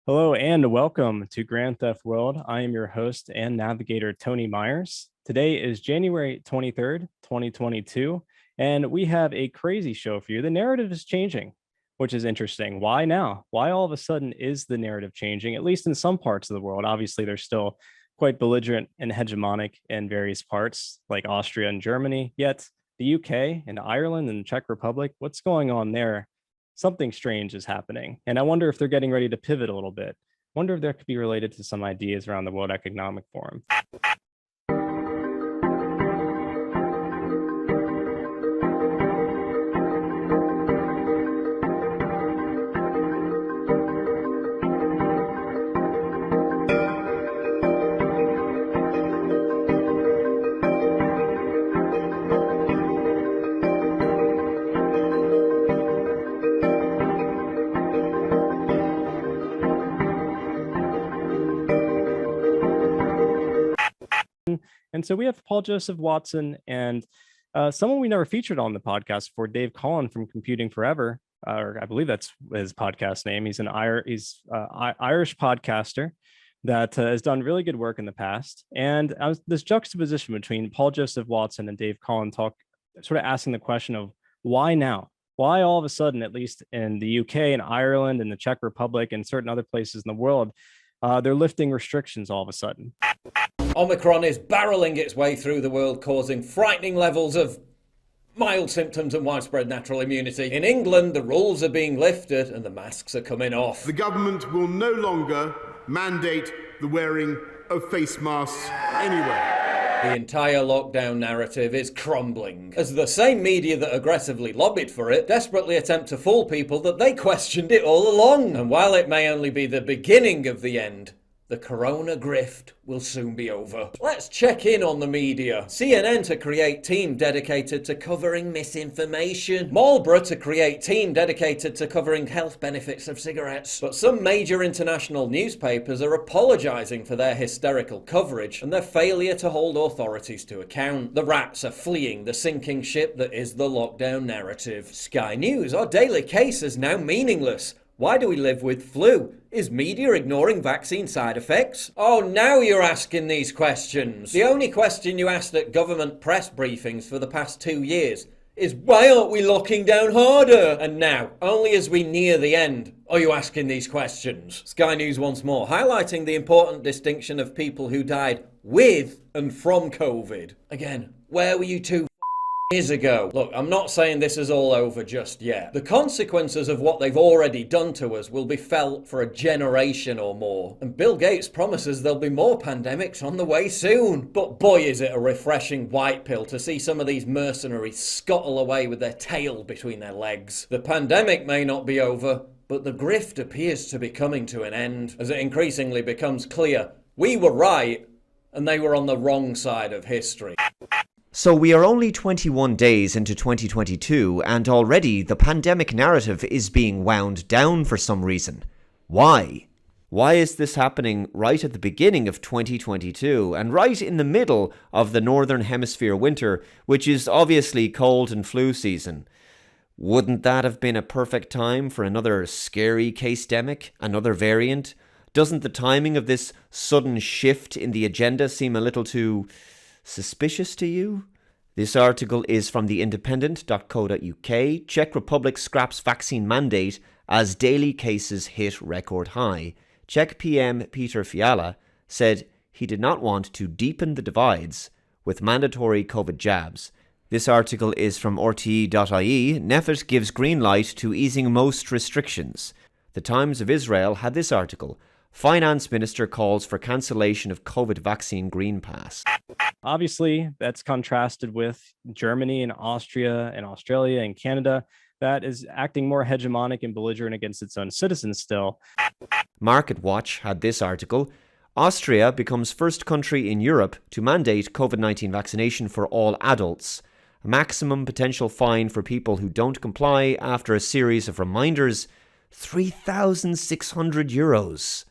Hello and welcome to Grand Theft World. I am your host and navigator, Tony Myers. Today is January 23rd, 2022, and we have a crazy show for you. The narrative is changing, which is interesting. Why now? Why all of a sudden is the narrative changing, at least in some parts of the world? Obviously, they're still quite belligerent and hegemonic in various parts, like Austria and Germany. Yet the UK and Ireland and the Czech Republic, what's going on there? Something strange is happening. And I wonder if they're getting ready to pivot a little bit. Wonder if that could be related to some ideas around the World Economic Forum. And so we have Paul Joseph Watson and someone we never featured on the podcast before, Dave Collin from Computing Forever, or I believe that's his podcast name. He's an Irish podcaster that has done really good work in the past. And this juxtaposition between Paul Joseph Watson and Dave Collin sort of asking the question of why now? Why all of a sudden, at least in the UK and Ireland and the Czech Republic and certain other places in the world, they're lifting restrictions all of a sudden. Omicron is barreling its way through the world, causing frightening levels of mild symptoms and widespread natural immunity. In England, the rules are being lifted and the masks are coming off. The government will no longer mandate the wearing of face masks anywhere. The entire lockdown narrative is crumbling, as the same media that aggressively lobbied for it desperately attempt to fool people that they questioned it all along. And while it may only be the beginning of the end, the corona grift will soon be over. Let's check in on the media. CNN to create team dedicated to covering misinformation. Marlboro to create team dedicated to covering health benefits of cigarettes. But some major international newspapers are apologising for their hysterical coverage and their failure to hold authorities to account. The rats are fleeing the sinking ship that is the lockdown narrative. Sky News, our daily case is now meaningless. Why do we live with flu? Is media ignoring vaccine side effects? Oh, now you're asking these questions. The only question you asked at government press briefings for the past 2 years is why aren't we locking down harder? And now, only as we near the end, are you asking these questions? Sky News once more, highlighting the important distinction of people who died with and from COVID. Again, where were you 2 years ago? Look, I'm not saying this is all over just yet. The consequences of what they've already done to us will be felt for a generation or more. And Bill Gates promises there'll be more pandemics on the way soon. But boy, is it a refreshing white pill to see some of these mercenaries scuttle away with their tail between their legs. The pandemic may not be over, but the grift appears to be coming to an end, as it increasingly becomes clear we were right and they were on the wrong side of history. So we are only 21 days into 2022 and already the pandemic narrative is being wound down for some reason. Why? Why is this happening right at the beginning of 2022 and right in the middle of the Northern Hemisphere winter, which is obviously cold and flu season? Wouldn't that have been a perfect time for another scary case-demic, another variant? Doesn't the timing of this sudden shift in the agenda seem a little too suspicious to you? This article is from theindependent.co.uk. Czech Republic scraps vaccine mandate as daily cases hit record high. Czech PM Peter Fiala said he did not want to deepen the divides with mandatory COVID jabs. This article is from RTE.ie. Nefet gives green light to easing most restrictions. The Times of Israel had this article. Finance Minister calls for cancellation of COVID vaccine green pass. Obviously, that's contrasted with Germany and Austria and Australia and Canada that is acting more hegemonic and belligerent against its own citizens still. Market Watch had this article. Austria becomes first country in Europe to mandate COVID-19 vaccination for all adults. A maximum potential fine for people who don't comply after a series of reminders, €3,600.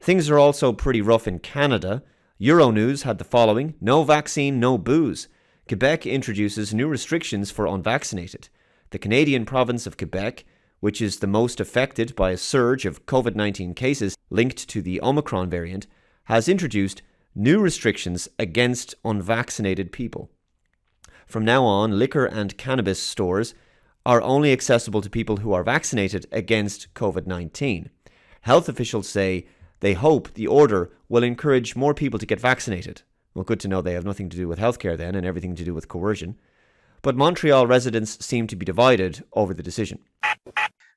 Things are also pretty rough in Canada. Euronews had the following: no vaccine, no booze. Quebec introduces new restrictions for unvaccinated. The Canadian province of Quebec which is the most affected by a surge of COVID-19 cases linked to the Omicron variant, has introduced new restrictions against unvaccinated people. From now on, liquor and cannabis stores are only accessible to people who are vaccinated against COVID-19. Health officials say they hope the order will encourage more people to get vaccinated. Well, good to know they have nothing to do with healthcare then, and everything to do with coercion. But Montreal residents seem to be divided over the decision.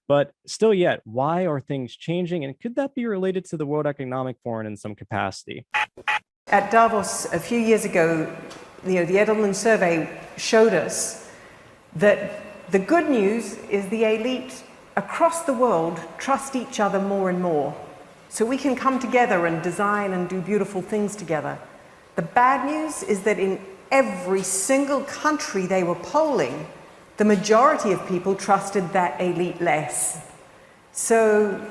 But still yet, why are things changing? And could that be related to the World Economic Forum in some capacity? At Davos a few years ago, the Edelman survey showed us that the good news is the elite across the world trust each other more and more. So we can come together and design and do beautiful things together. The bad news is that in every single country they were polling, the majority of people trusted that elite less. So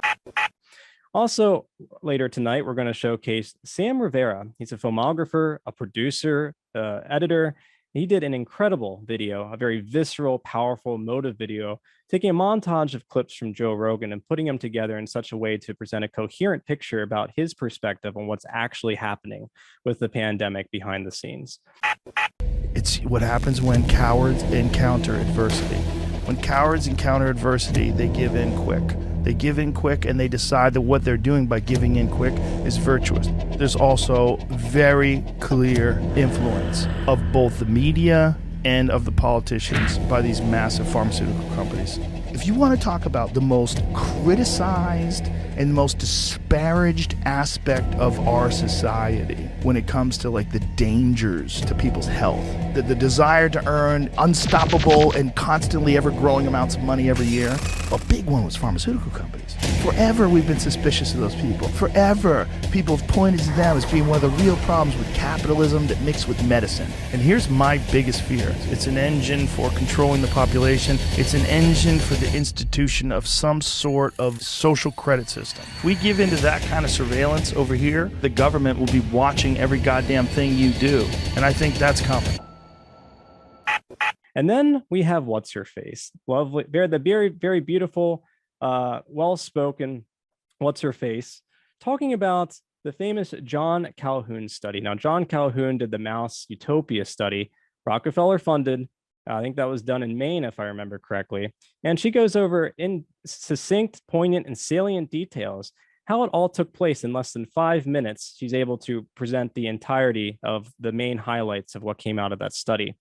also, later tonight, we're going to showcase Sam Rivera. He's a filmographer, a producer, editor. He did an incredible video, a very visceral, powerful, emotive video, taking a montage of clips from Joe Rogan and putting them together in such a way to present a coherent picture about his perspective on what's actually happening with the pandemic behind the scenes. It's what happens when cowards encounter adversity. When cowards encounter adversity, they give in quick. They give in quick and they decide that what they're doing by giving in quick is virtuous. There's also very clear influence of both the media and of the politicians by these massive pharmaceutical companies. If you want to talk about the most criticized and most disparaged aspect of our society when it comes to like the dangers to people's health, the desire to earn unstoppable and constantly ever growing amounts of money every year, a big one was pharmaceutical companies. Forever we've been suspicious of those people. Forever people have pointed to them as being one of the real problems with capitalism that mixed with medicine. And here's my biggest fear. It's an engine for controlling the population. It's an engine for the institution of some sort of social credit system. If we give into that kind of surveillance over here, the government will be watching every goddamn thing you do. And I think that's coming. And then we have What's Her Face. Lovely, the very, very beautiful, well-spoken What's Her Face, talking about the famous John Calhoun study. Now, John Calhoun did the mouse Utopia study, Rockefeller funded. I think that was done in Maine, if I remember correctly. And she goes over in succinct, poignant, and salient details how it all took place in less than 5 minutes. She's able to present the entirety of the main highlights of what came out of that study.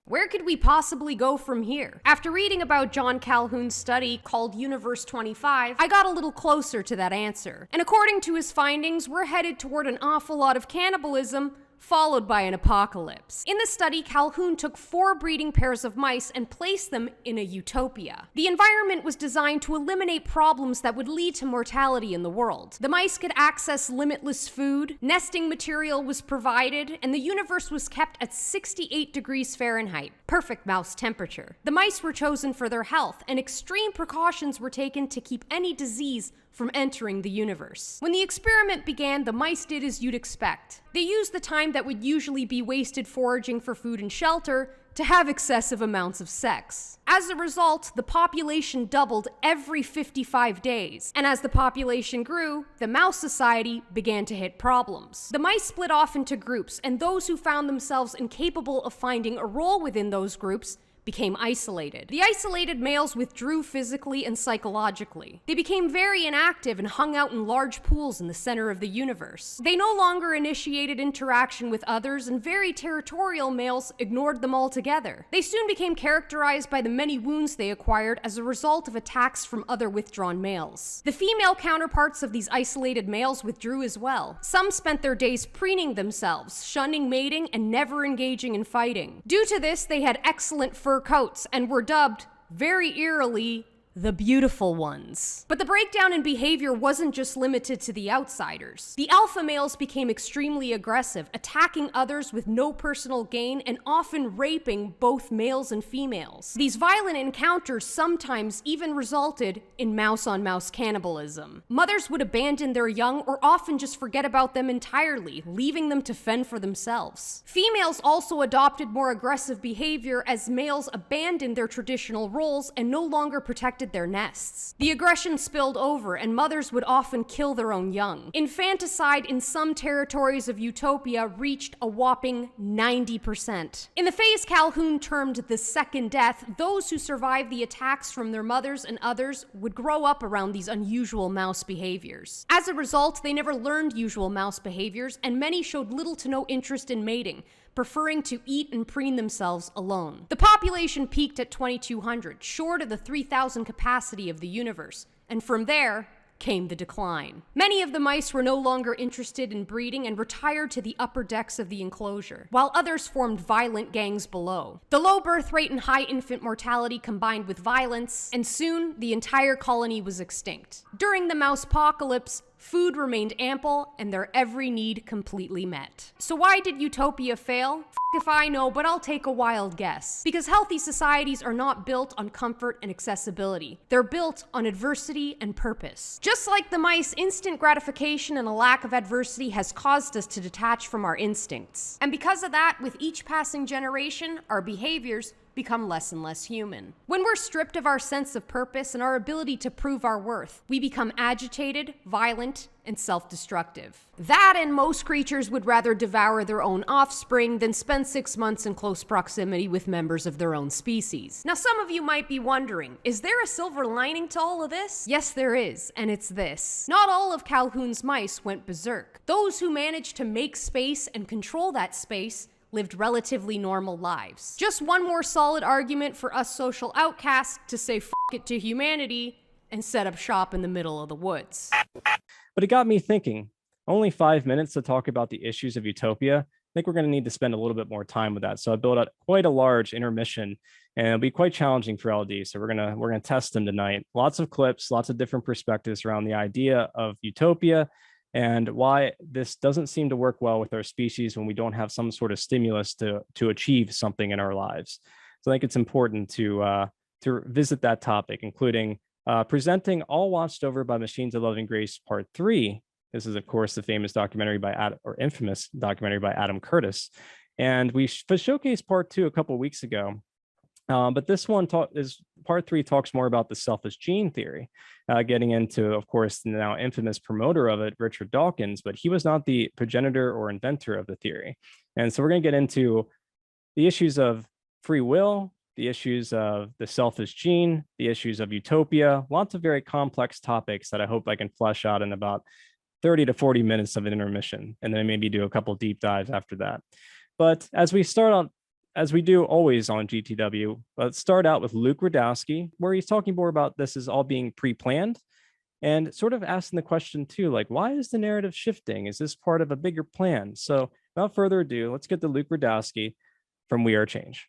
Where could we possibly go from here? After reading about John Calhoun's study called Universe 25, I got a little closer to that answer. And according to his findings, we're headed toward an awful lot of cannibalism, followed by an apocalypse. In the study, Calhoun took 4 breeding pairs of mice and placed them in a utopia. The environment was designed to eliminate problems that would lead to mortality in the world. The mice could access limitless food, nesting material was provided, and the universe was kept at 68 degrees Fahrenheit, perfect mouse temperature. The mice were chosen for their health, and extreme precautions were taken to keep any disease from entering the universe. When the experiment began, the mice did as you'd expect. They used the time that would usually be wasted foraging for food and shelter to have excessive amounts of sex. As a result, the population doubled every 55 days. And as the population grew, the mouse society began to hit problems. The mice split off into groups, and those who found themselves incapable of finding a role within those groups became isolated. The isolated males withdrew physically and psychologically. They became very inactive and hung out in large pools in the center of the universe. They no longer initiated interaction with others, and very territorial males ignored them altogether. They soon became characterized by the many wounds they acquired as a result of attacks from other withdrawn males. The female counterparts of these isolated males withdrew as well. Some spent their days preening themselves, shunning mating, and never engaging in fighting. Due to this, they had excellent fur coats and were dubbed, very eerily, the beautiful ones. But the breakdown in behavior wasn't just limited to the outsiders. The alpha males became extremely aggressive, attacking others with no personal gain and often raping both males and females. These violent encounters sometimes even resulted in mouse-on-mouse cannibalism. Mothers would abandon their young or often just forget about them entirely, leaving them to fend for themselves. Females also adopted more aggressive behavior as males abandoned their traditional roles and no longer protected protected their nests. The aggression spilled over, and mothers would often kill their own young. Infanticide in some territories of Utopia reached a whopping 90%. In the phase Calhoun termed the second death, those who survived the attacks from their mothers and others would grow up around these unusual mouse behaviors. As a result, they never learned usual mouse behaviors, and many showed little to no interest in mating, preferring to eat and preen themselves alone. The population peaked at 2,200, short of the 3,000 capacity of the universe, and from there came the decline. Many of the mice were no longer interested in breeding and retired to the upper decks of the enclosure, while others formed violent gangs below. The low birth rate and high infant mortality combined with violence, and soon the entire colony was extinct. During the mouse-pocalypse, food remained ample and their every need completely met. So why did Utopia fail? If I know, but I'll take a wild guess. Because healthy societies are not built on comfort and accessibility. They're built on adversity and purpose. Just like the mice, instant gratification and a lack of adversity has caused us to detach from our instincts. And because of that, with each passing generation, our behaviors become less and less human. When we're stripped of our sense of purpose and our ability to prove our worth, we become agitated, violent, and self-destructive. That and most creatures would rather devour their own offspring than spend 6 months in close proximity with members of their own species. Now, some of you might be wondering, is there a silver lining to all of this? Yes, there is, and it's this. Not all of Calhoun's mice went berserk. Those who managed to make space and control that space lived relatively normal lives. Just one more solid argument for us social outcasts to say f it to humanity and set up shop in the middle of the woods. But it got me thinking. Only 5 minutes to talk about the issues of Utopia. I think we're going to need to spend a little bit more time with that. So I built out quite a large intermission, and it'll be quite challenging for LD. So we're gonna test them tonight. Lots of clips, lots of different perspectives around the idea of Utopia and why this doesn't seem to work well with our species when we don't have some sort of stimulus to achieve something in our lives. So I think it's important to visit that topic, including presenting All Watched Over by Machines of Loving Grace Part 3. This is, of course, the famous documentary infamous documentary by Adam Curtis. And we showcased Part 2 a couple of weeks ago. But this one Part 3 talks more about the selfish gene theory, getting into, of course, the now infamous promoter of it, Richard Dawkins, but he was not the progenitor or inventor of the theory. And so we're going to get into the issues of free will, the issues of the selfish gene, the issues of utopia, lots of very complex topics that I hope I can flesh out in about 30 to 40 minutes of an intermission, and then maybe do a couple deep dives after that. But as we start on, as we do always on GTW, let's start out with Luke Rudowski, where he's talking more about this is all being pre-planned and sort of asking the question too, like, why is the narrative shifting? Is this part of a bigger plan? So without further ado, let's get to Luke Rudowski from We Are Change.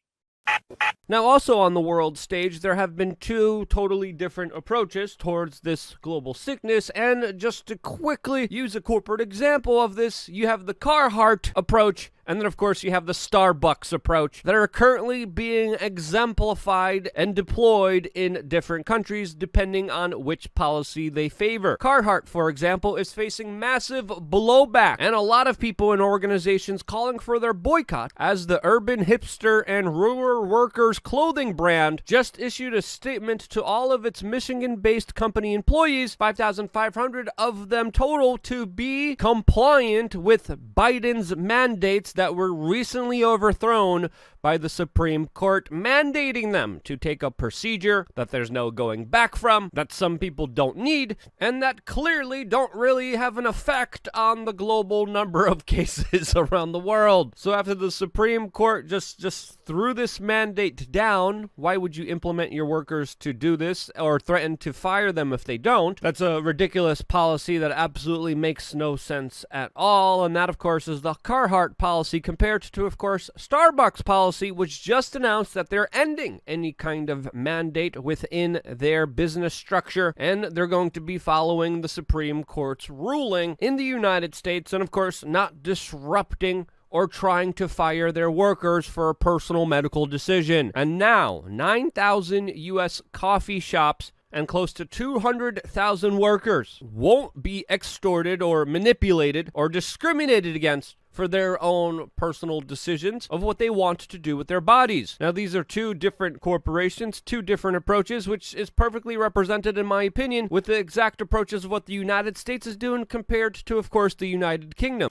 Now, also on the world stage, there have been two totally different approaches towards this global sickness, and just to quickly use a corporate example of this, you have the Carhartt approach, and then, of course, you have the Starbucks approach that are currently being exemplified and deployed in different countries depending on which policy they favor. Carhartt, for example, is facing massive blowback, and a lot of people and organizations calling for their boycott, as the urban hipster and rural workers clothing brand just issued a statement to all of its Michigan-based company employees, 5,500 of them total, to be compliant with Biden's mandates that were recently overthrown by the Supreme Court, mandating them to take a procedure that there's no going back from, that some people don't need, and that clearly don't really have an effect on the global number of cases around the world. So after the Supreme Court just threw this mandate down, why would you implement your workers to do this or threaten to fire them if they don't? That's a ridiculous policy that absolutely makes no sense at all, and that, of course, is the Carhartt policy compared to, of course, Starbucks policy, which just announced that they're ending any kind of mandate within their business structure, and they're going to be following the Supreme Court's ruling in the United States, and of course not disrupting or trying to fire their workers for a personal medical decision. And now 9,000 U.S. coffee shops and close to 200,000 workers won't be extorted or manipulated or discriminated against for their own personal decisions of what they want to do with their bodies. Now, these are two different corporations, two different approaches, which is perfectly represented, in my opinion, with the exact approaches of what the United States is doing compared to, of course, the United Kingdom.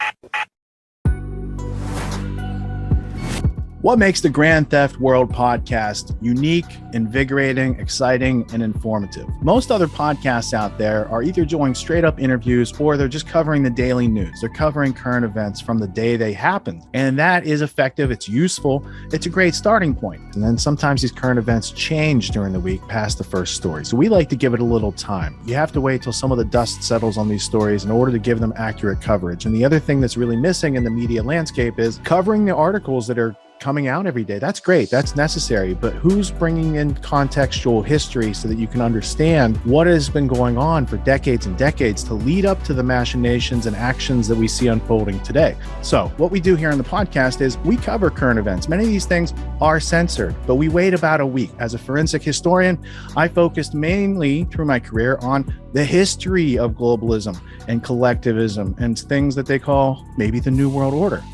What makes the Grand Theft World podcast unique, invigorating, exciting, and informative? Most other podcasts out there are either doing straight up interviews or they're just covering the daily news. They're covering current events from the day they happened. And that is effective. It's useful. It's a great starting point. And then sometimes these current events change during the week past the first story. So we like to give it a little time. You have to wait till some of the dust settles on these stories in order to give them accurate coverage. And the other thing that's really missing in the media landscape is covering the articles that are coming out every day. That's great. That's necessary. But who's bringing in contextual history so that you can understand what has been going on for decades and decades to lead up to the machinations and actions that we see unfolding today? So what we do here on the podcast is we cover current events. Many of these things are censored, but we wait about a week. As a forensic historian, I focused mainly through my career on the history of globalism and collectivism and things that they call maybe the New World Order.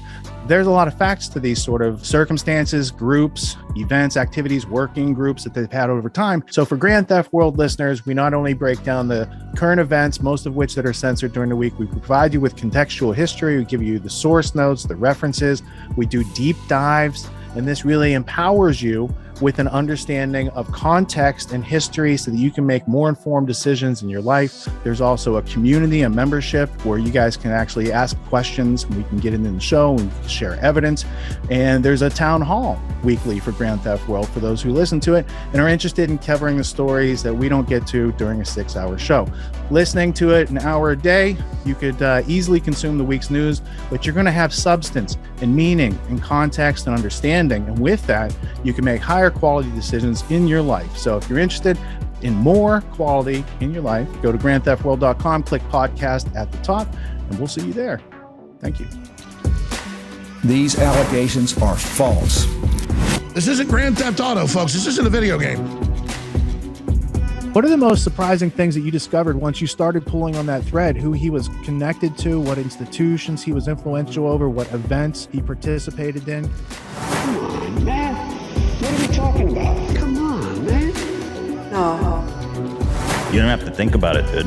There's a lot of facts to these sort of circumstances, groups, events, activities, working groups that they've had over time. So for Grand Theft World listeners, we not only break down the current events, most of which that are censored during the week, we provide you with contextual history, we give you the source notes, the references, we do deep dives, and this really empowers you with an understanding of context and history so that you can make more informed decisions in your life. There's also a community, a membership where you guys can actually ask questions and we can get into the show and share evidence. And there's a town hall weekly for Grand Theft World for those who listen to it and are interested in covering the stories that we don't get to during a 6-hour show. Listening to it an hour a day, you could easily consume the week's news, but you're going to have substance and meaning and context and understanding. And with that, you can make higher quality decisions in your life. So if you're interested in more quality in your life, go to grandtheftworld.com, click podcast at the top, and we'll see you there. Thank you. These allegations are false. This isn't Grand Theft Auto, folks. This isn't a video game. What are the most surprising things that you discovered once you started pulling on that thread? Who he was connected to, what institutions he was influential over, what events he participated in? Come on, man. What are we talking about? Come on, man. No. You don't have to think about it, dude.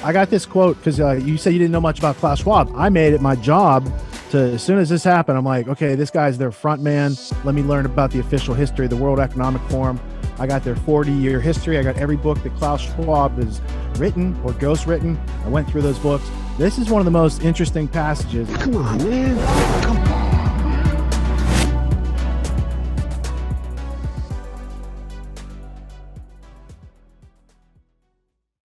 I got this quote because you said you didn't know much about Klaus Schwab. I made it my job to, as soon as this happened, I'm like, okay, this guy's their front man. Let me learn about the official history of the World Economic Forum. I got their 40-year history. I got every book that Klaus Schwab has written or ghostwritten. I went through those books. This is one of the most interesting passages. Come on, man. Come